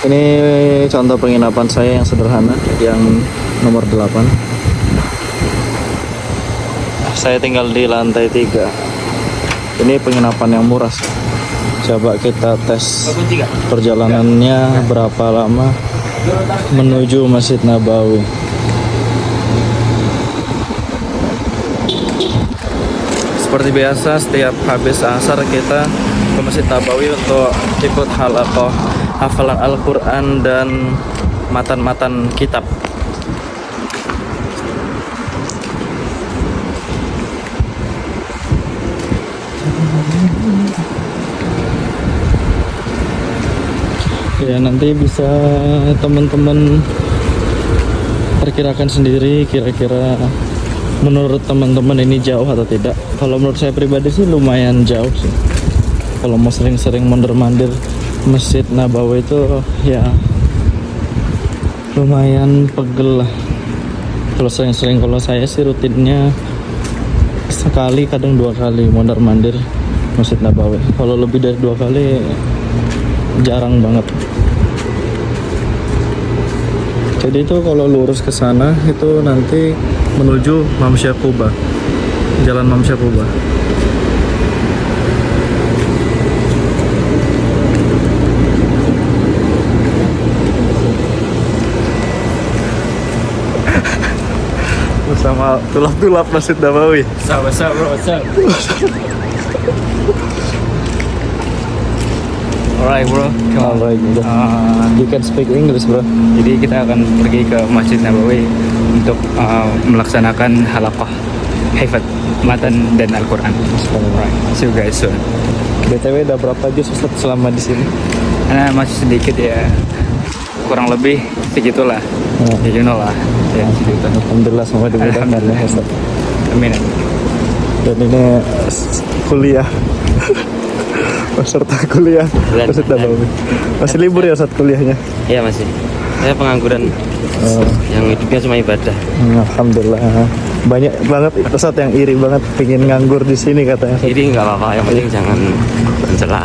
Ini contoh penginapan saya yang sederhana, yang nomor 8. Saya tinggal di lantai 3. Ini penginapan yang murah. Coba kita tes perjalanannya berapa lama menuju Masjid Nabawi. Seperti biasa, setiap habis asar kita ke Masjid Nabawi untuk ikut halaqah hafalan Al-Quran dan matan-matan kitab. Ya, nanti bisa teman-teman perkirakan sendiri kira-kira menurut teman-teman ini jauh atau tidak. Kalau menurut saya pribadi sih lumayan jauh sih. Kalau mau sering-sering mondar-mandir Masjid Nabawi itu ya lumayan pegel lah. Kalau sering-sering, kalau saya sih rutinnya sekali kadang 2 kali mondar-mandir Masjid Nabawi. Kalau lebih dari 2 kali jarang banget. Jadi itu kalau lurus ke sana itu nanti menuju Mamsya Quba, Jalan Mamsya Quba. Bersama tulap-tulap Masjid Nabawi. What's up bro, what's up? Alright bro, Alright, you can speak English bro. jadi kita akan pergi ke Masjid Nabawi untuk melaksanakan halaqah hifdz matan dan Al-Quran. Alright, see you guys soon. BTW udah berapa juz Ustaz selama di sini? Karena masih sedikit ya, kurang lebih segitulah. Ya you know lah, ya segitu. Alhamdulillah, semoga dimudahkan ya Ustaz. Amin. Dan ini kuliah peserta kuliah Masjid Nabawi. Masih libur ya saat kuliahnya? Iya masih. Saya pengangguran yang hidupnya cuma ibadah. Alhamdulillah. Banyak banget Ustaz yang iri banget pingin nganggur di sini katanya. Jadi nggak apa-apa, yang penting jangan mencela.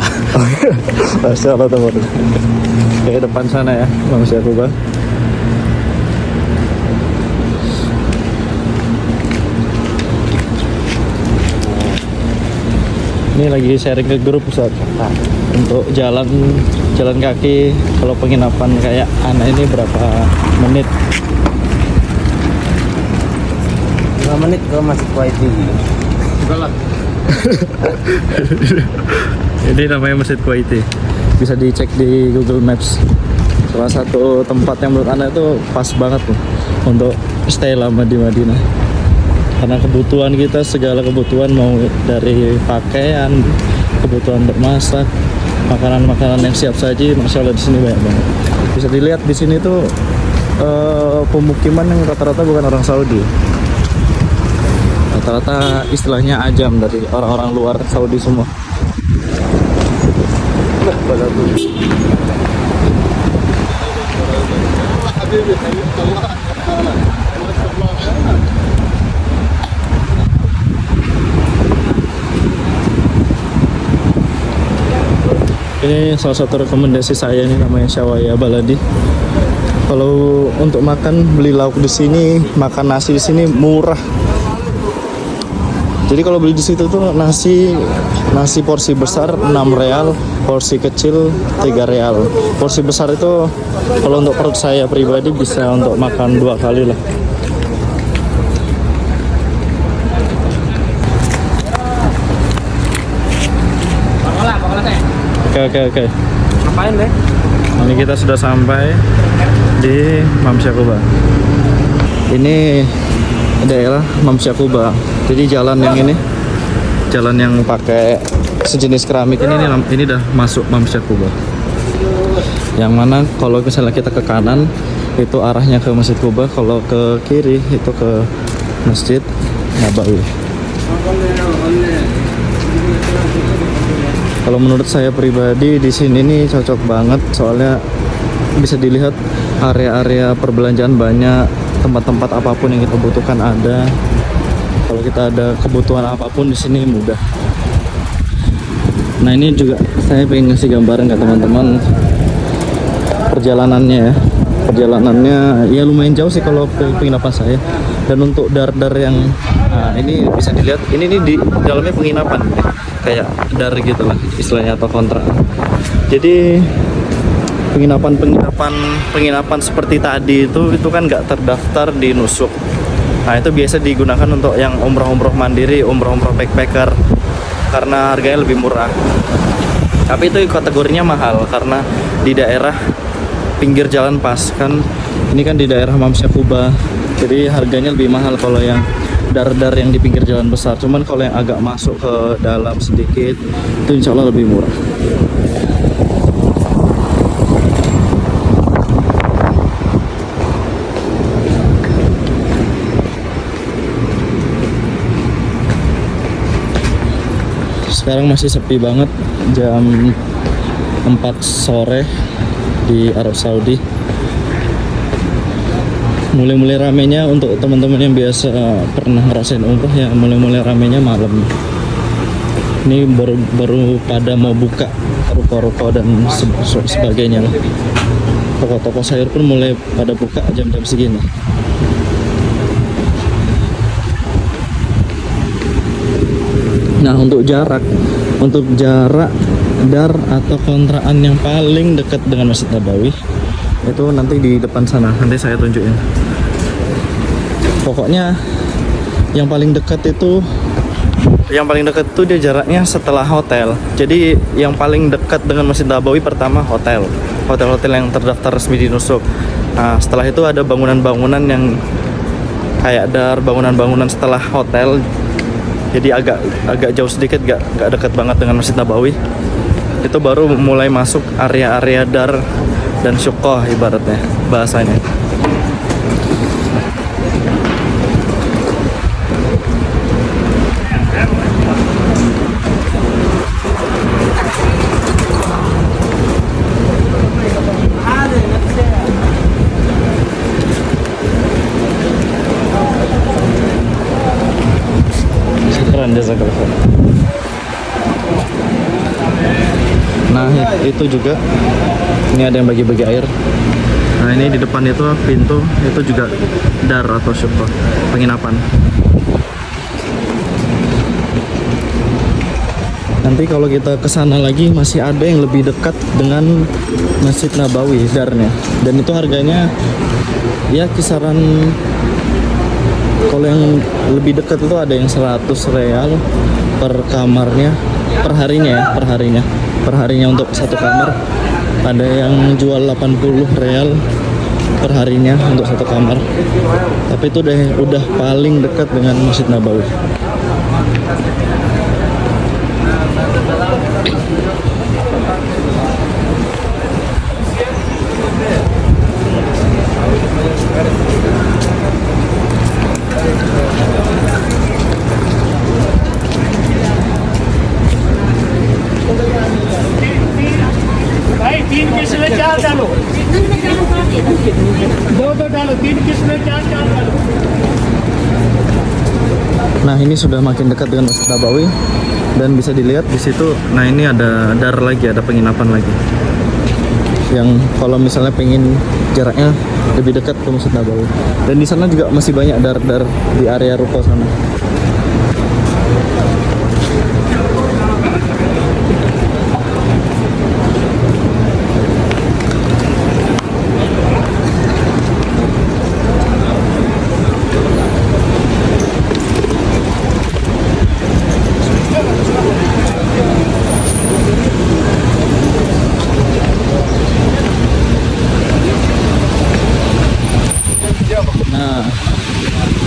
Masya Allah teman. Ke depan sana ya, Mamsya Quba. Ini lagi sharing ke grup Ustaz untuk jalan kaki kalau penginapan kayak anak ini berapa menit? 5 menit ke Masjid Kuwaiti. Ini namanya Masjid Kuwaiti. Bisa dicek di Google Maps. Salah satu tempat yang menurut anak itu pas banget tuh untuk stay lama di Madinah. Karena kebutuhan kita, segala kebutuhan mau dari pakaian, kebutuhan untuk masak, makanan-makanan yang siap saji, masya Allah di sini banyak banget. Bisa dilihat di sini tuh pemukiman yang rata-rata bukan orang Saudi. Rata-rata istilahnya ajam, dari orang-orang luar Saudi semua. Ini salah satu rekomendasi saya, ini namanya Syawaya Baladi. Kalau untuk makan, beli lauk di sini, makan nasi di sini murah. Jadi kalau beli di situ tuh nasi porsi besar 6 real, porsi kecil 3 real. Porsi besar itu kalau untuk perut saya pribadi bisa untuk makan 2 kali lah. Oke. Ngapain deh? Ini kita sudah sampai di Mamsya Quba. Ini daerah Mamsya Quba. Jadi jalan yang ini, jalan yang pakai sejenis keramik ini dah masuk Mamsya Quba. Yang mana kalau misalnya kita ke kanan itu arahnya ke Masjid Quba, kalau ke kiri itu ke Masjid Nabawi. Kalau menurut saya pribadi di sini nih cocok banget, soalnya bisa dilihat area-area perbelanjaan banyak, tempat-tempat apapun yang kita butuhkan ada. Kalau kita ada kebutuhan apapun di sini mudah. Nah ini juga saya pengen ngasih gambaran ke teman-teman perjalanannya ya. Perjalanannya ya lumayan jauh sih kalau penginapan saya. Dan untuk dar-dar yang ini bisa dilihat, ini di dalamnya penginapan kayak dar gitu lah istilahnya atau kontrak. Jadi penginapan seperti tadi itu kan nggak terdaftar di Nusuk. Nah itu biasa digunakan untuk yang umroh mandiri, umroh backpacker karena harganya lebih murah. Tapi itu kategorinya mahal karena di daerah pinggir jalan pas kan, ini kan di daerah Mamsyah Kuba, jadi harganya lebih mahal kalau yang dar-dar yang di pinggir jalan besar. Cuman kalau yang agak masuk ke dalam sedikit itu insya Allah lebih murah. Sekarang masih sepi banget, jam 4 sore di Arab Saudi. Mulai ramenya untuk teman-teman yang biasa pernah ngerasain umroh ya, mulai ramenya malam. Ini baru pada mau buka ruko-ruko dan sebagainya lah. Toko-toko sayur pun mulai pada buka jam-jam segini. Nah untuk jarak dar atau kontrakan yang paling dekat dengan Masjid Nabawi itu nanti di depan sana, nanti saya tunjukin. Pokoknya yang paling dekat itu dia jaraknya setelah hotel. Jadi yang paling dekat dengan Masjid Nabawi pertama hotel yang terdaftar resmi di Nusuk. Nah setelah itu ada bangunan-bangunan yang kayak dar, bangunan-bangunan setelah hotel. Jadi agak jauh sedikit, gak dekat banget dengan Masjid Nabawi. Itu baru mulai masuk area-area dar dan syukoh ibaratnya bahasanya. Nah itu juga, ini ada yang bagi-bagi air. Nah ini di depan itu pintu, itu juga dar atau syukur penginapan. Nanti kalau kita ke sana lagi masih ada yang lebih dekat dengan Masjid Nabawi darnya, dan itu harganya ya kisaran, kalau yang lebih dekat itu ada yang 100 real per kamarnya, per harinya untuk satu kamar. Ada yang jual 80 real per harinya untuk satu kamar. Tapi itu udah paling dekat dengan Masjid Nabawi. Nah ini sudah makin dekat dengan Masjid Nabawi dan bisa dilihat di situ. Nah ini ada dar lagi, ada penginapan lagi. Yang kalau misalnya pengen jaraknya lebih dekat ke Masjid Nabawi. Dan di sana juga masih banyak dar-dar di area ruko sana.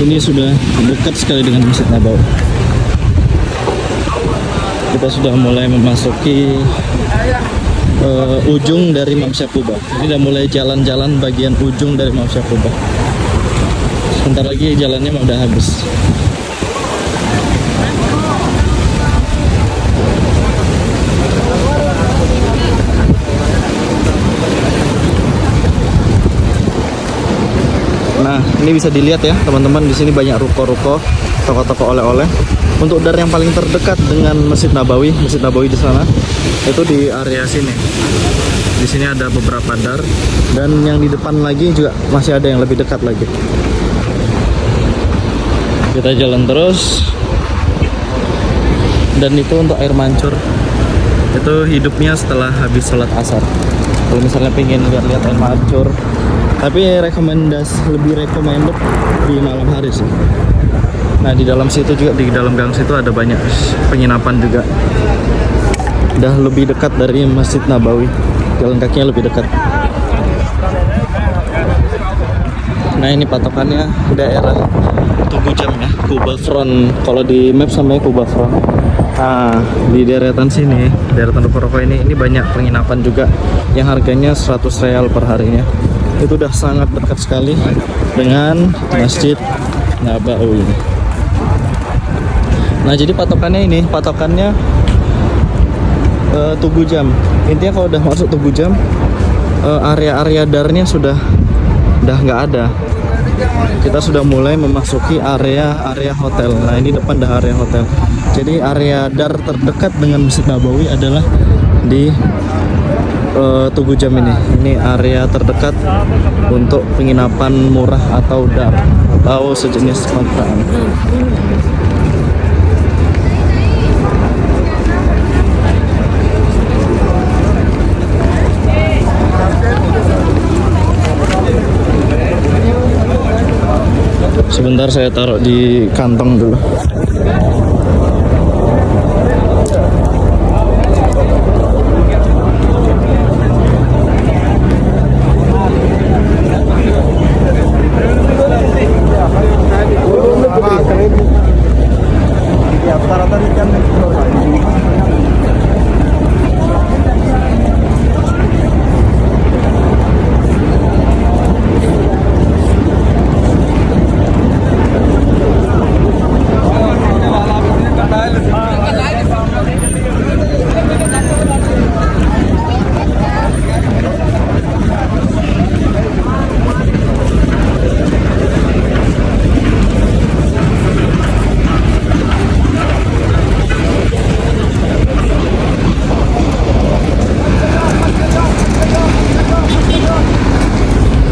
Ini sudah dekat sekali dengan Masjid Nabawi. Kita sudah mulai memasuki ujung dari Mamsyah Kuba. Ini udah mulai jalan-jalan bagian ujung dari Mamsyah Kuba. Sebentar lagi jalannya udah habis. Nah, ini bisa dilihat ya teman-teman, di sini banyak ruko-ruko, toko-toko oleh-oleh. Untuk dar yang paling terdekat dengan Masjid Nabawi di sana itu di area sini. Di sini ada beberapa dar, dan yang di depan lagi juga masih ada yang lebih dekat lagi. Kita jalan terus. Dan itu untuk air mancur, itu hidupnya setelah habis sholat asar. Kalau misalnya pengen lihat air mancur, tapi lebih recommended di malam hari sih. Nah, di dalam situ juga, di dalam gang situ ada banyak penginapan juga. Udah lebih dekat dari Masjid Nabawi, jalan kakinya lebih dekat. Nah, ini patokannya daerah Tugu Jam ya, Kuba Front. Kalau di map sampai Kuba Front. Nah, di deretan sini, deretan ruko-ruko ini banyak penginapan juga yang harganya 100 real per harinya. Itu udah sangat dekat sekali dengan Masjid Nabawi. Nah, jadi patokannya Tugu Jam. Intinya kalau udah masuk Tugu Jam, area-area darnya sudah nggak ada. Kita sudah mulai memasuki area hotel. Nah, ini depan dah area hotel. Jadi area dar terdekat dengan Masjid Nabawi adalah di Tugu Jam ini. Ini area terdekat untuk penginapan murah atau dar atau sejenis kontrakan. Sebentar, saya taruh di kantong dulu.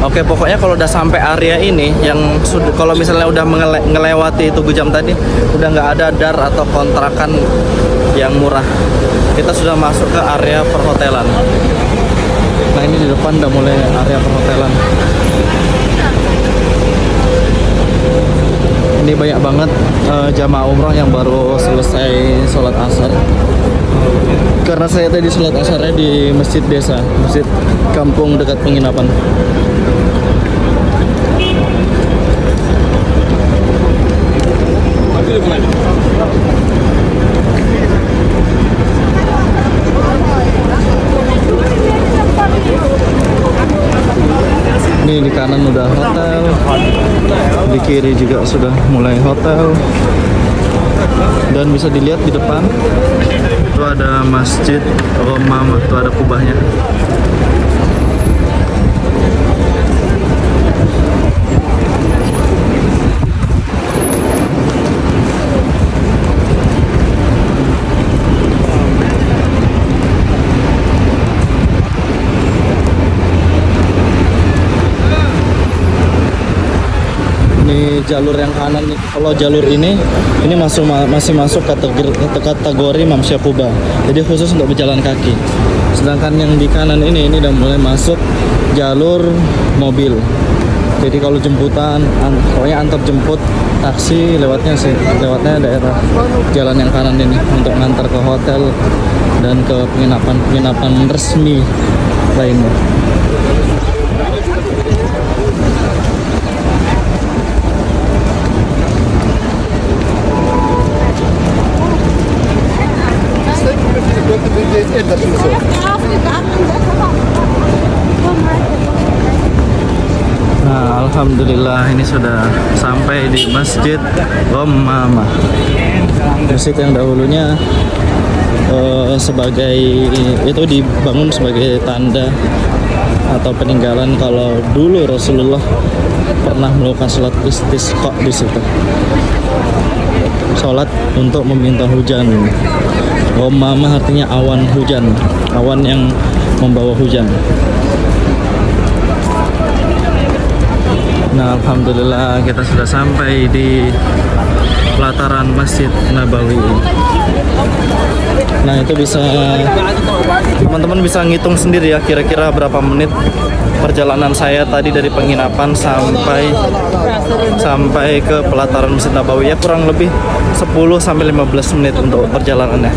Oke, pokoknya kalau udah sampai area ini, kalau misalnya udah ngelewati Tugu Jam tadi, udah nggak ada dar atau kontrakan yang murah. Kita sudah masuk ke area perhotelan. Nah, ini di depan udah mulai area perhotelan. Ini banyak banget jamaah umroh yang baru selesai sholat asar. Karena saya tadi sholat asarnya di masjid desa, masjid kampung dekat penginapan. Ini di kanan udah hotel, di kiri juga sudah mulai hotel, dan bisa dilihat di depan itu ada Masjid Romama, itu ada kubahnya. Jalur yang kanan nih, kalau jalur ini masih masuk kategori Mamsyah Quba, jadi khusus untuk berjalan kaki. Sedangkan yang di kanan ini udah mulai masuk jalur mobil. Jadi kalau jemputan, pokoknya antar jemput taksi lewatnya daerah jalan yang kanan ini untuk ngantar ke hotel dan ke penginapan resmi lainnya. Nah, alhamdulillah ini sudah sampai di Masjid Romama. Masjid yang dahulunya itu dibangun sebagai tanda atau peninggalan kalau dulu Rasulullah pernah melakukan sholat istisqa di situ. sholat untuk meminta hujan. Ghammamah artinya awan hujan, awan yang membawa hujan. Nah, alhamdulillah kita sudah sampai di pelataran Masjid Nabawi. Nah, itu bisa teman-teman bisa ngitung sendiri ya, kira-kira berapa menit perjalanan saya tadi dari penginapan sampai ke pelataran Masjid Nabawi. Ya kurang lebih 10 sampai 15 menit untuk perjalanannya.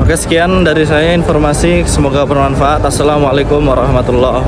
Oke, sekian dari saya informasi, semoga bermanfaat. Assalamualaikum warahmatullahi wabarakatuh.